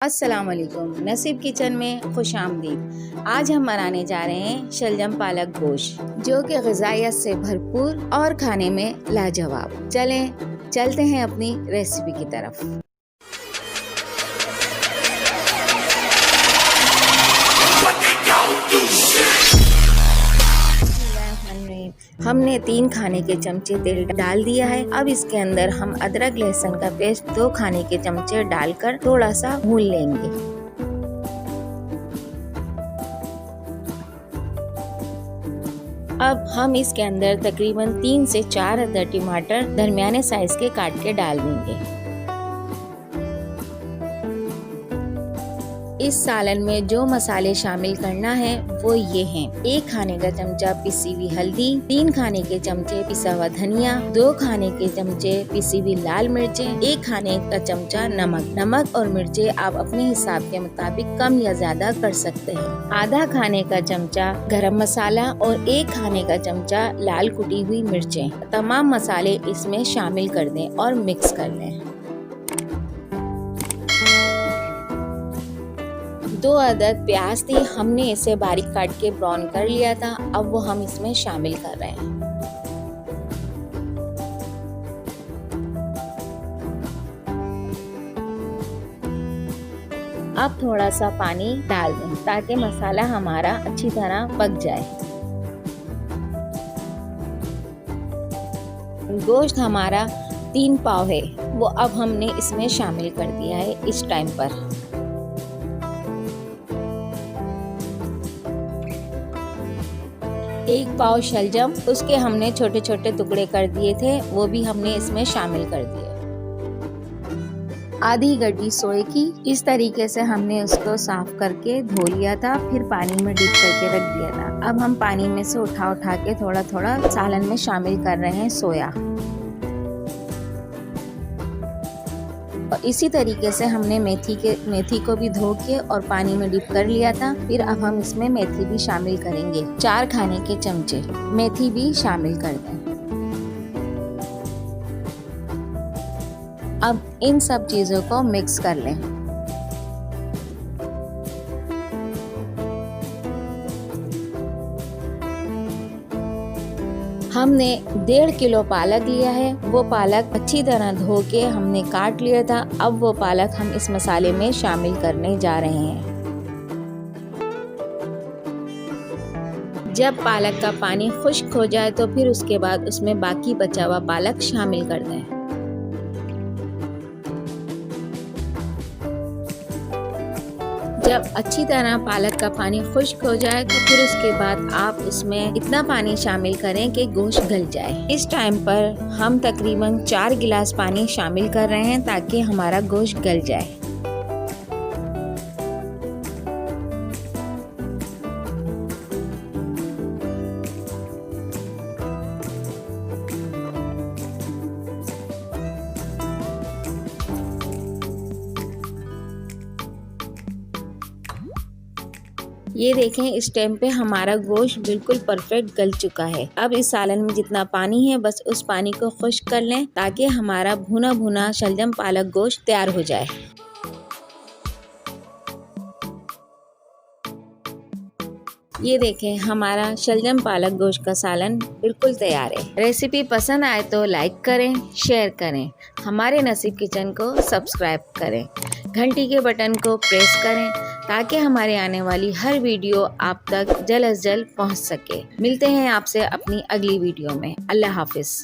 अस्सलाम वालेकुम। नसीब किचन में खुश आमदीद। आज हम बनाने जा रहे हैं शलजम पालक गोश्त, जो कि ग़िज़ाइयत से भरपूर और खाने में लाजवाब। चलते हैं अपनी रेसिपी की तरफ। हमने 3 खाने के चमचे तेल डाल दिया है। अब इसके अंदर हम अदरक लहसुन का पेस्ट 2 खाने के चमचे डालकर थोड़ा सा भून लेंगे। अब हम इसके अंदर तकरीबन 3 से 4 अदद टमाटर दरमियाने साइज के काट के डाल देंगे। इस सालन में जो मसाले शामिल करना है वो ये हैं: 1 खाने का चमचा पिसी हुई हल्दी, 3 खाने के चमचे पिसा हुआ धनिया, 2 खाने के चमचे पिसी हुई लाल मिर्चें, 1 खाने का चमचा नमक और मिर्चें आप अपने हिसाब के मुताबिक कम या ज्यादा कर सकते हैं। आधा खाने का चमचा गरम मसाला और 1 खाने का चमचा लाल कुटी हुई मिर्चें। तमाम मसाले इसमें शामिल कर दें और मिक्स कर लें। 2 अदद प्याज थी, हमने इसे बारीक काट के ब्राउन कर लिया था। अब वो हम इसमें शामिल कर रहे हैं। अब थोड़ा सा पानी डाल दें ताकि मसाला हमारा अच्छी तरह पक जाए। गोश्त हमारा 3 पाव है, वो अब हमने इसमें शामिल कर दिया है। इस टाइम पर 1 पाव शलजम, उसके हमने छोटे छोटे टुकड़े कर दिए थे, वो भी हमने इसमें शामिल कर दिए। आधी गड्डी सोए की, इस तरीके से हमने उसको साफ करके धो लिया था, फिर पानी में डिप करके रख दिया था। अब हम पानी में से उठा के थोड़ा थोड़ा सालन में शामिल कर रहे हैं सोया। और इसी तरीके से हमने मेथी को भी धो के और पानी में डिप कर लिया था। फिर अब हम इसमें मेथी भी शामिल करेंगे। 4 खाने के चमचे मेथी भी शामिल कर दें। अब इन सब चीजों को मिक्स कर लें। हमने 1.5 किलो पालक लिया है। वो पालक अच्छी तरह धो के हमने काट लिया था। अब वो पालक हम इस मसाले में शामिल करने जा रहे हैं। जब पालक का पानी खुश्क हो जाए तो फिर उसके बाद उसमें बाकी बचा हुआ पालक शामिल कर दें। जब अच्छी तरह पालक का पानी खुश्क हो जाए तो फिर उसके बाद आप इसमें इतना पानी शामिल करें कि गोश्त गल जाए। इस टाइम पर हम तकरीबन 4 गिलास पानी शामिल कर रहे हैं ताकि हमारा गोश्त गल जाए। ये देखें, इस टाइम पे हमारा गोश्त बिल्कुल परफेक्ट गल चुका है। अब इस सालन में जितना पानी है बस उस पानी को खुश्क कर लें ताकि हमारा भुना भुना शलजम पालक गोश्त तैयार हो जाए। ये देखें, हमारा शलजम पालक गोश्त का सालन बिल्कुल तैयार है। रेसिपी पसंद आए तो लाइक करें, शेयर करें, हमारे नसीब किचन को सब्सक्राइब करें, घंटी के बटन को प्रेस करें ताकि हमारे आने वाली हर वीडियो आप तक जल्द अज जल्द पहुंच सके। मिलते हैं आपसे अपनी अगली वीडियो में। अल्लाह हाफिज।